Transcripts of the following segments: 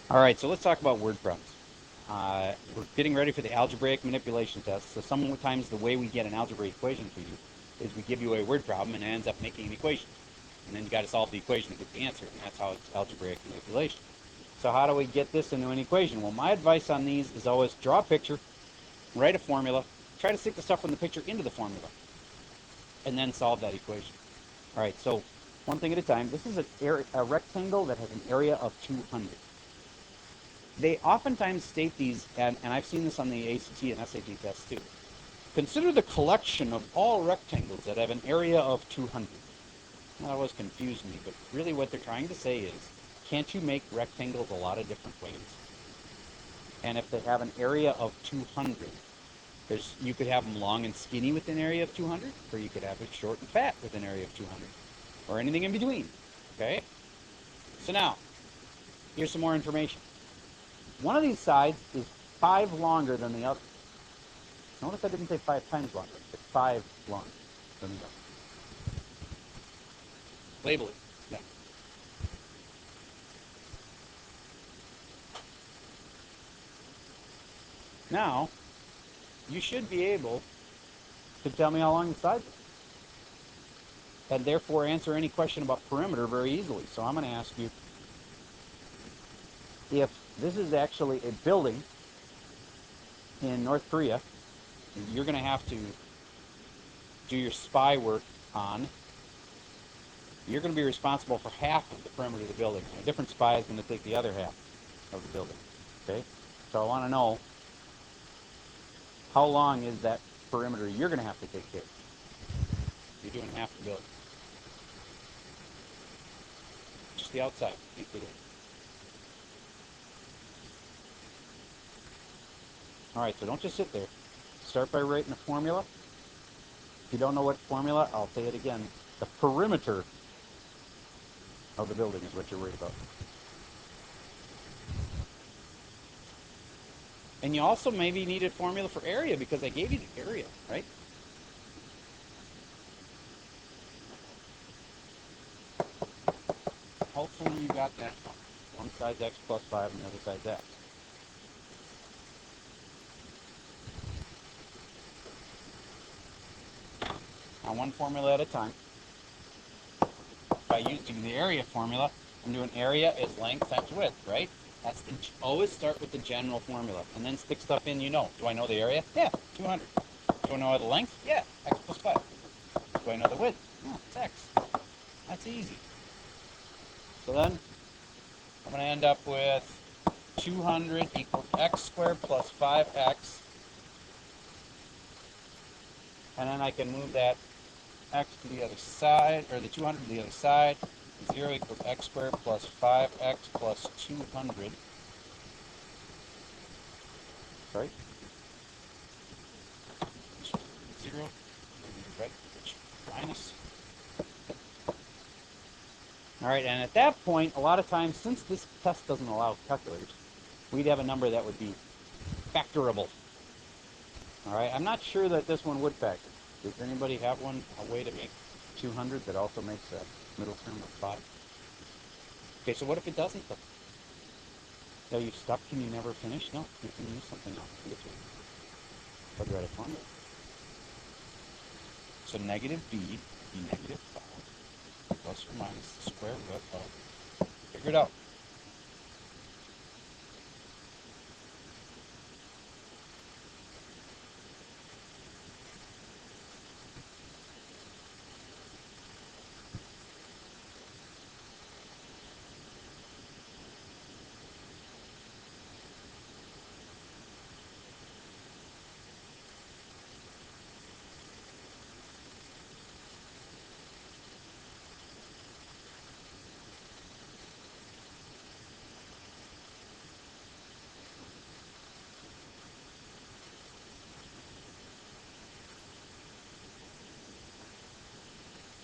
All right, so let's talk about word problems. We're getting ready for the algebraic manipulation test. So sometimes the way we get an algebraic equation for you is we give you a word problem and it ends up making an equation. And then you got to solve the equation to get the answer, and that's how it's algebraic manipulation. So how do we get this into an equation? Well, my advice on these is always draw a picture, write a formula, try to stick the stuff from the picture into the formula, and then solve that equation. All right, so one thing at a time. This is a rectangle that has an area of 200. They oftentimes state these, and I've seen this on the ACT and SAT tests too. Consider the collection of all rectangles that have an area of 200. That always confused me, but really what they're trying to say is, can't you make rectangles a lot of different ways? And if they have an area of 200, you could have them long and skinny with an area of 200, or you could have it short and fat with an area of 200, or anything in between, okay? So now, here's some more information. One of these sides is 5 longer than the other. Notice I didn't say 5 times longer, it's 5 longer than the other. Label it. Yeah. Now, you should be able to tell me how long the sides are, and therefore answer any question about perimeter very easily. So I'm going to ask you, if this is actually a building in North Korea, you're going to have to do your spy work on, you're going to be responsible for half of the perimeter of the building. A different spy is going to take the other half of the building. Okay? So I want to know, how long is that perimeter you're going to have to take care of? You're doing half the building. Just the outside. All right, so don't just sit there. Start by writing a formula. If you don't know what formula, I'll say it again. The perimeter of the building is what you're worried about. And you also maybe need a formula for area, because I gave you the area, right? Hopefully you got that. One side's x plus 5 and the other side's x. Now, one formula at a time. By using the area formula, I'm doing area is length times width, right? Always start with the general formula, and then stick stuff in you know. Do I know the area? Yeah, 200. Do I know the length? Yeah, x plus 5. Do I know the width? Yeah, it's x. That's easy. So then, I'm going to end up with 200 equals x squared plus 5x. And then I can move that x to the other side, or the 200 to the other side. 0 equals x squared plus 5x plus 200. Sorry? 0, right? Minus. All right, and at that point, a lot of times, since this test doesn't allow calculators, we'd have a number that would be factorable. All right, I'm not sure that this one would factor. Does anybody have a way to make 200 that also makes a middle term of 5? Okay, so what if it doesn't? Are you stuck? Can you never finish? No, you can use something else. Plug right a formula. So negative b be negative 5 plus or minus the square root of. Figure it out.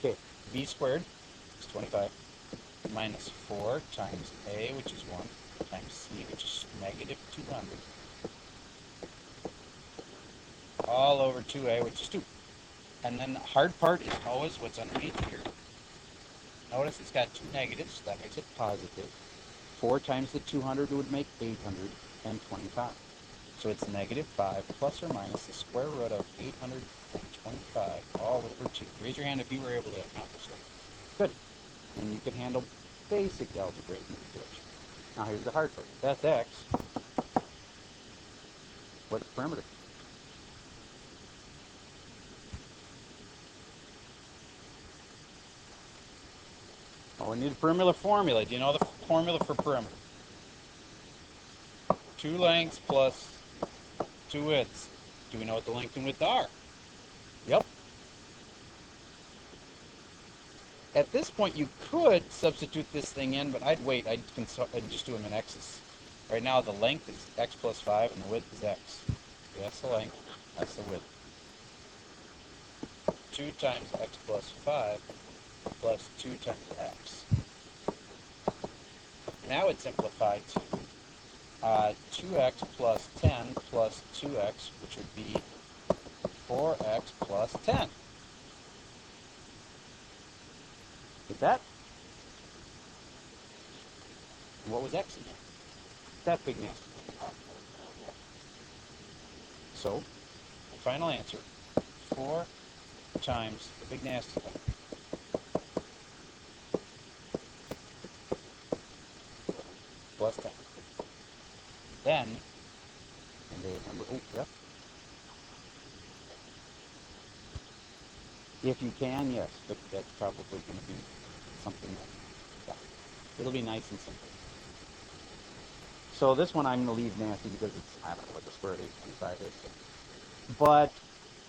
Okay, b squared is 25 minus 4 times a, which is 1, times c, which is negative 200, all over 2a, which is 2. And then the hard part is always what's underneath here. Notice it's got 2 negatives, that makes it positive. 4 times the 200 would make 825. So it's negative 5 plus or minus the square root of 825, all over 2. Raise your hand if you were able to accomplish that. Good. And you can handle basic algebraic manipulation. Now here's the hard part. That's x. What's the perimeter? Well, we need a perimeter formula. Do you know the formula for perimeter? 2 lengths plus 2 widths. Do we know what the length and width are? Yep. At this point, you could substitute this thing in, but I'd wait. I'd just do them in x's. Right now, the length is x plus 5, and the width is x. That's the length. That's the width. 2 times x plus 5 plus 2 times x. Now it's simplified to 2x plus 10 plus 2x, which would be 4x plus 10. Is that? What was x in there? That big nasty. So, the final answer, 4 times the big nasty thing. Plus 10. Then, and they number, oh, yep. If you can, yes, but that's probably going to be something that, yeah, it'll be nice and simple. So this one I'm going to leave nasty because it's, I don't know what the square root of 825 is. But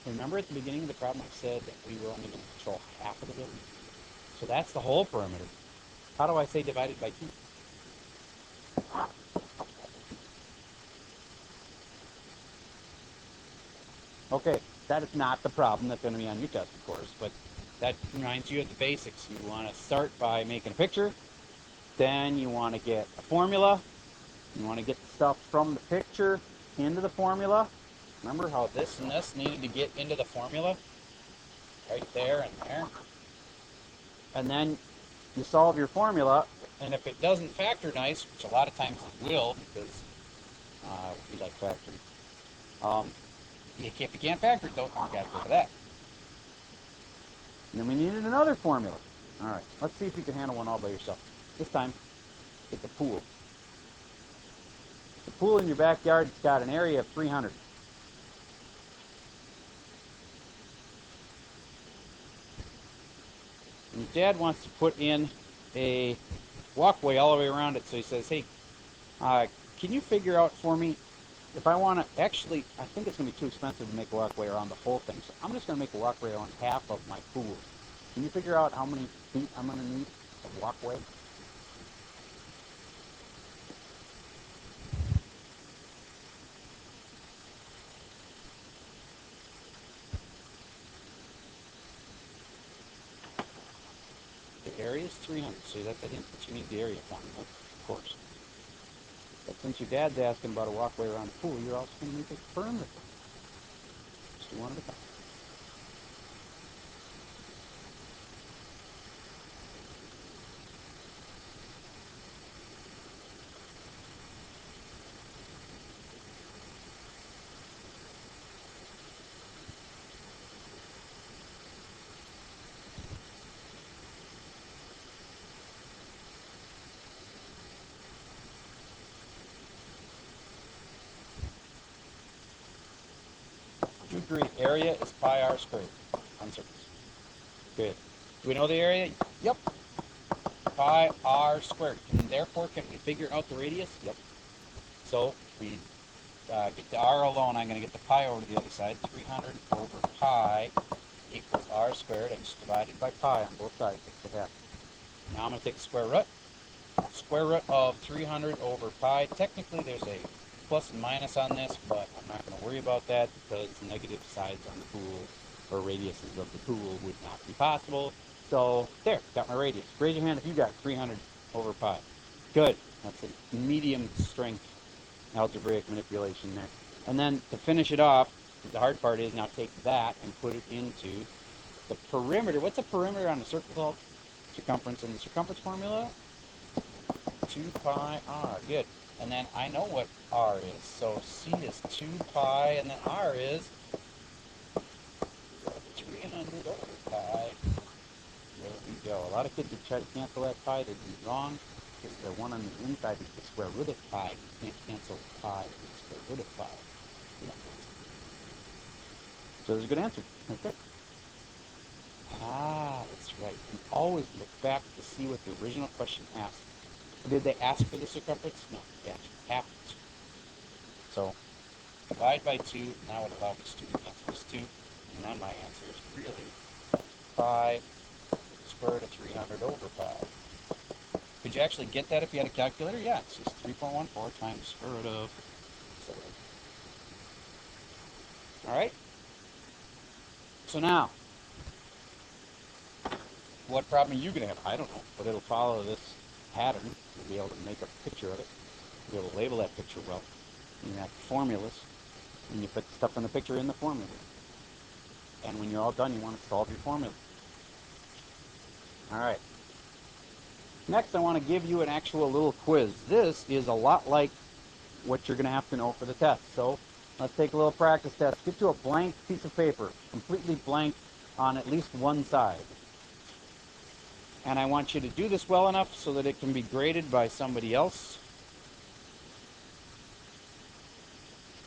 remember at the beginning of the problem I said that we were only going to control half of the building? So that's the whole perimeter. How do I say divided by 2? Okay, that is not the problem that's going to be on your test, of course, but that reminds you of the basics. You want to start by making a picture, then you want to get a formula, you want to get the stuff from the picture into the formula. Remember how this and this needed to get into the formula? Right there and there. And then you solve your formula, and if it doesn't factor nice, which a lot of times it will, because we like factoring, if you can't factor it, though, you got to go for that. And then we needed another formula. All right, let's see if you can handle one all by yourself. This time, get the pool. The pool in your backyard has got an area of 300. And your dad wants to put in a walkway all the way around it, so he says, hey, can you figure out for me if I want to, actually, I think it's going to be too expensive to make a walkway around the whole thing, so I'm just going to make a walkway around half of my pool. Can you figure out how many feet I'm going to need of walkway? The area is 300, so that's the hint that you need the area formula, of course. But since your dad's asking about a walkway around the pool, you're also going to make a perimeter. Just do one at a time. You agree, area is pi r squared on surface. Good. Do we know the area? Yep. Pi r squared. And therefore, can we figure out the radius? Yep. So we get the r alone. I'm going to get the pi over to the other side. 300 over pi equals r squared. I just divided by pi on both sides. That's what happened. Now I'm going to take the square root. Square root of 300 over pi. Technically, there's a plus and minus on this, but I'm not going to worry about that because negative sides on the pool or radiuses of the pool would not be possible. So there, got my radius. Raise your hand if you got 300 over pi. Good. That's a medium strength algebraic manipulation there. And then to finish it off, the hard part is now take that and put it into the perimeter. What's a perimeter on a circle called? Circumference. And the circumference formula? 2 pi r. Good. And then I know what r is. So c is 2 pi, and then r is 300 over pi. There we go. A lot of kids would try to cancel that pi. They'd be wrong. Because the one on the inside is the square root of pi. You can't cancel pi with the square root of pi. Yeah. So there's a good answer. Okay. Ah, that's right. You always look back to see what the original question asked. Did they ask for the circumference? No, they actually have it. So divide by 2, now it allows us to answer is 2. And then my answer is really pi square root of 300 over pi. Could you actually get that if you had a calculator? Yeah, it's just 3.14 times square root of. All right? So now, what problem are you going to have? I don't know, but it'll follow this pattern. You'll be able to make a picture of it. You'll be able to label that picture well. You have formulas, and you put stuff in the picture in the formula. And when you're all done, you want to solve your formula. All right. Next, I want to give you an actual little quiz. This is a lot like what you're going to have to know for the test. So let's take a little practice test. Get to a blank piece of paper, completely blank on at least one side. And I want you to do this well enough so that it can be graded by somebody else.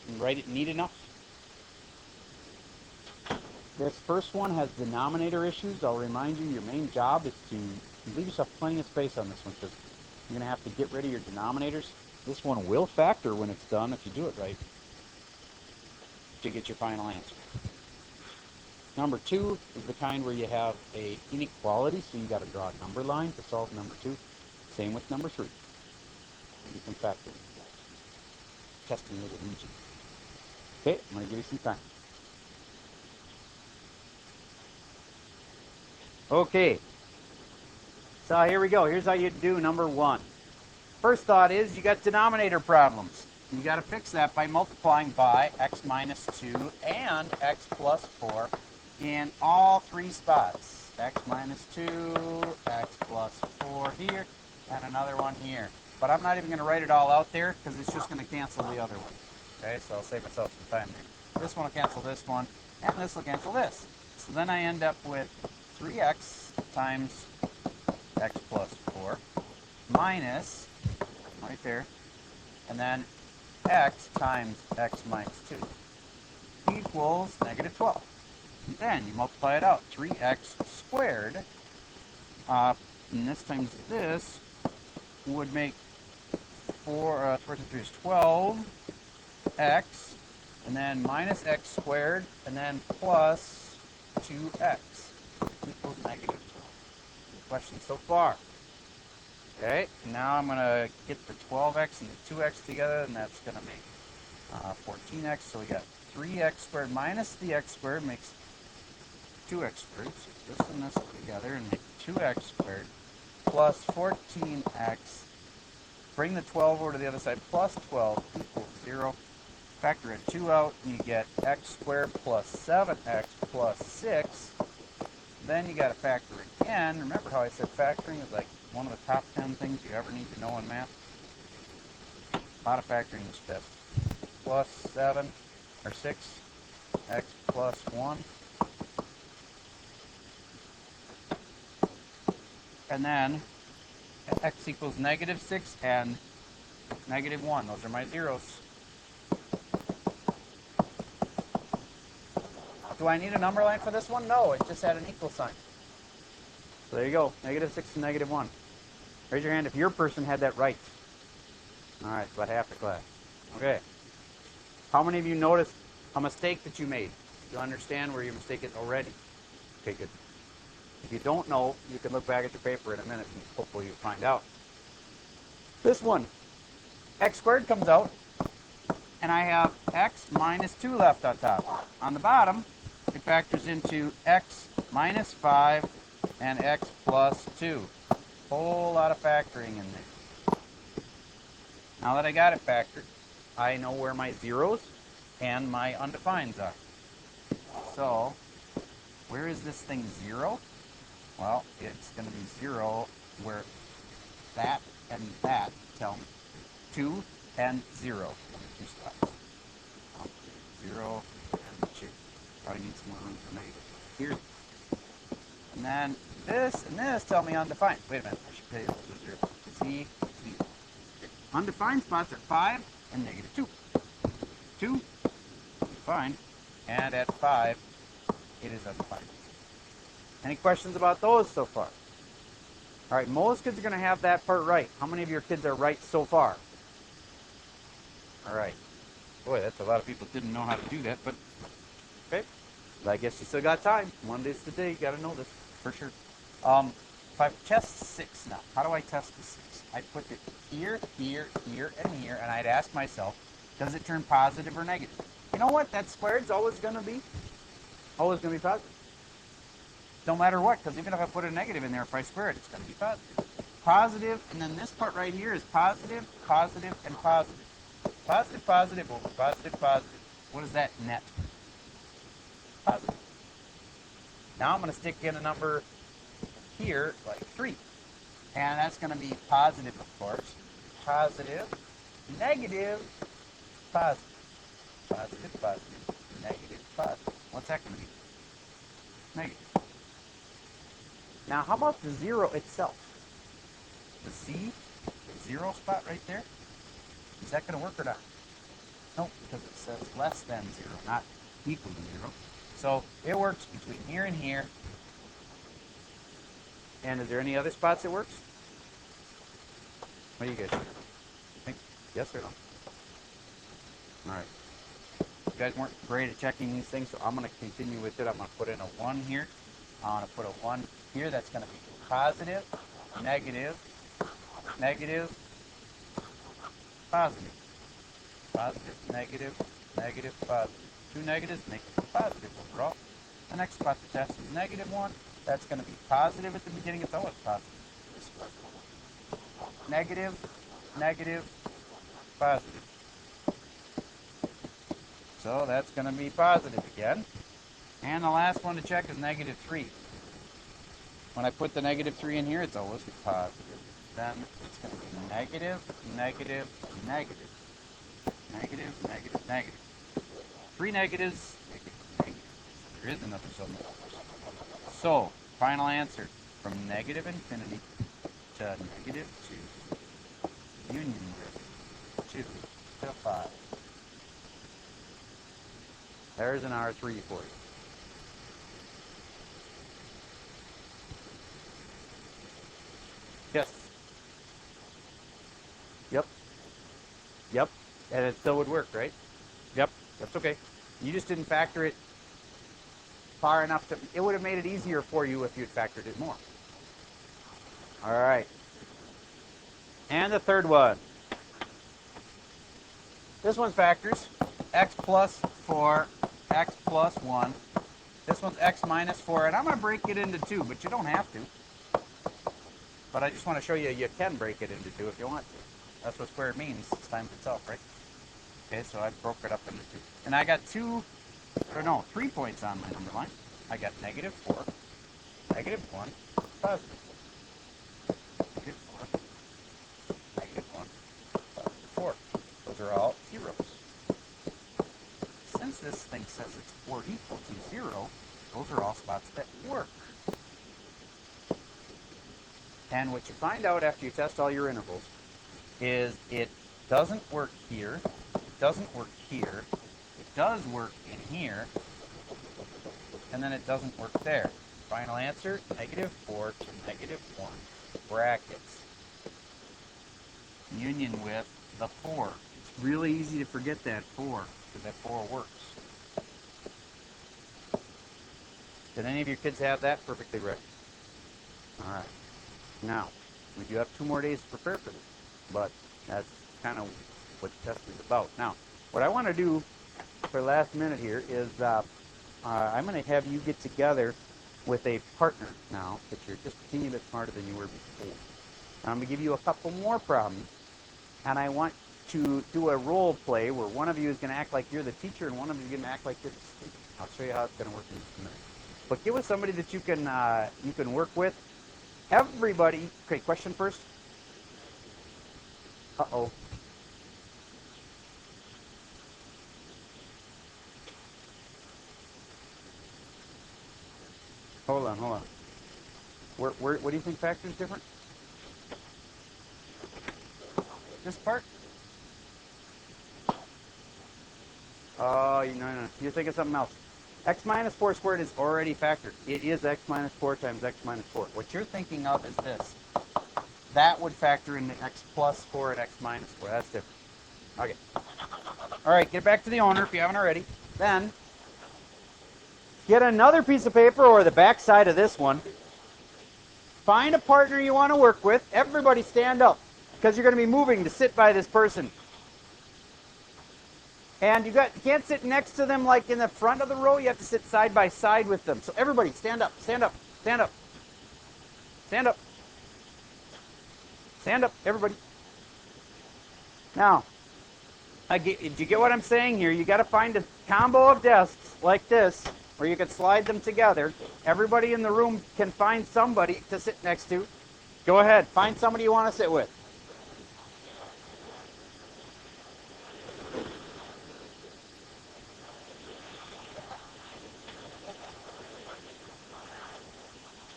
And write it neat enough. This first one has denominator issues. I'll remind you, your main job is to leave yourself plenty of space on this one because you're going to have to get rid of your denominators. This one will factor when it's done if you do it right to get your final answer. Number 2 is the kind where you have a inequality, so you got to draw a number line to solve number 2. Same with number 3. You can factor. Testing little region. Okay, I'm going to give you some time. Okay, so here we go. Here's how you do number 1. First thought is you got denominator problems. You got to fix that by multiplying by x minus 2 and x plus 4 in all 3 spots. X minus 2, x plus 4 here, and another one here. But I'm not even going to write it all out there because it's just going to cancel the other one. Okay, so I'll save myself some time there. This one will cancel this one, and this will cancel this. So then I end up with 3x times x plus 4 minus, right there, and then x times x minus 2 equals negative 12. And then you multiply it out. 3x squared, and this times this would make 4 to 3 is 12x, and then minus x squared, and then plus 2x equals negative 12. Good question so far. Okay, now I'm going to get the 12x and the 2x together, and that's going to make 14x. So we got 3x squared minus the x squared makes 2x squared. So this and this together and make 2x squared plus 14x. Bring the 12 over to the other side, plus 12 equals 0. Factor a 2 out, and you get x squared plus 7x plus 6. Then you got to factor again. Remember how I said factoring is like one of the top 10 things you ever need to know in math? A lot of factoring this test. Plus 7 or 6, x plus 1. And then x equals negative 6 and negative 1. Those are my zeros. Do I need a number line for this one? No, it just had an equal sign. So there you go, negative 6 and negative 1. Raise your hand if your person had that right. All right, about half the class. Okay. How many of you noticed a mistake that you made? You understand where your mistake is already? Okay, good. If you don't know, you can look back at your paper in a minute and hopefully you'll find out. This one, x squared comes out, and I have x minus 2 left on top. On the bottom, it factors into x minus 5 and x plus 2. Whole lot of factoring in there. Now that I got it factored, I know where my zeros and my undefineds are. So, where is this thing 0? Well, it's going to be 0 where that and that tell me? 2 and 0. 2 spots. 0 and 2. Probably need some more room for negative. Here. And then this and this tell me undefined. Wait a minute. I should pay those with 0. C, C. Undefined spots are 5 and negative 2. 2, undefined. And at 5, it is undefined. Any questions about those so far? All right, most kids are going to have that part right. How many of your kids are right so far? All right. Boy, that's a lot of people didn't know how to do that, but okay. I guess you still got time. Monday's the day. You got to know this for sure. If I test 6 now, how do I test the 6? I put it here, here, here, and here, and I'd ask myself, does it turn positive or negative? You know what? That squared's always going to be positive. No matter what, because even if I put a negative in there, if I square it, it's going to be positive. Positive, and then this part right here is positive, positive, and positive. Positive, positive, over positive, positive. What does that net? Positive. Now I'm going to stick in a number here, like 3. And that's going to be positive, of course. Positive, negative, positive. Positive, positive, negative, positive. What's that going to be? Negative. Now, how about the 0 itself? The C, the 0 spot right there? Is that going to work or not? No, because it says less than 0, not equal to 0. So it works between here and here. And is there any other spots it works? What do you guys think? Yes or no? All right. You guys weren't great at checking these things, so I'm going to continue with it. I'm going to put in a 1 here. I'm going to put a 1 here. That's going to be positive, negative, negative, positive. Positive, negative, negative, positive. 2 negatives make it positive overall. The next spot to test is negative 1. That's going to be positive at the beginning. It's always positive. Negative, negative, positive. So that's going to be positive again. And the last one to check is negative 3. When I put the negative 3 in here, it's always positive. Then it's going to be negative, negative, negative. Negative, negative, negative. 3 negatives, negative, negative. There is another zone. So, final answer. From negative infinity to negative 2. Union with 2 to 5. There's an R3 for you. Yes. Yep. Yep. And it still would work, right? Yep. That's okay. You just didn't factor it far enough to... It would have made it easier for you if you'd factored it more. All right. And the third one. This one's factors. X plus 4, X plus 1. This one's X minus 4. And I'm going to break it into 2, but you don't have to. But I just want to show you can break it into 2 if you want to. That's what squared means. It's times itself, right? Okay, so I broke it up into 2. And I got 3 points on my number line. I got negative 4, negative 1, positive. Negative 4, negative 1, positive 4. Those are all zeros. Since this thing says it's 4 equal to 0, those are all spots that work. And what you find out after you test all your intervals is it doesn't work here, it doesn't work here, it does work in here, and then it doesn't work there. Final answer, negative 4 to negative 1, brackets. Union with the 4. It's really easy to forget that 4, because that 4 works. Did any of your kids have that perfectly right? All right. Now, we do have 2 more days to prepare for this, but that's kind of what the test is about. Now, what I want to do for last minute here is I'm going to have you get together with a partner now that you're just a teeny bit smarter than you were before. I'm going to give you a couple more problems, and I want to do a role play where one of you is going to act like you're the teacher and one of you is going to act like you're the student. I'll show you how it's going to work in just a minute. But get with somebody that you can work with. Everybody, okay, question first. Uh-oh. Hold on, hold on. What do you think factor is different? This part? Oh, no. You're thinking something else. X minus 4 squared is already factored. It is x minus 4 times x minus 4. What you're thinking of is this. That would factor into x plus 4 and x minus 4. That's different. Okay. All right, get back to the owner if you haven't already. Then, get another piece of paper or the back side of this one. Find a partner you want to work with. Everybody stand up because you're going to be moving to sit by this person. And you can't sit next to them like in the front of the row. You have to sit side by side with them. So everybody stand up, stand up, stand up. Stand up. Stand up, everybody. Now, did you get what I'm saying here? You got to find a combo of desks like this where you can slide them together. Everybody in the room can find somebody to sit next to. Go ahead, find somebody you want to sit with.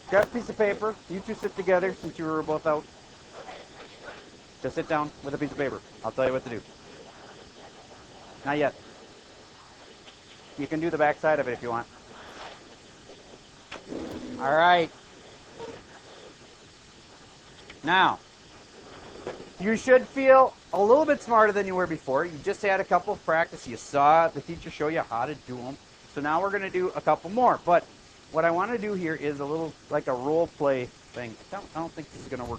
Grab a piece of paper. You two sit together since you were both out. Just sit down with a piece of paper. I'll tell you what to do. Not yet. You can do the back side of it if you want. All right. Now, you should feel a little bit smarter than you were before. You just had a couple of practice. You saw the teacher show you how to do them. So now we're going to do a couple more. But what I want to do here is a little like a role play thing. I don't think this is going to work.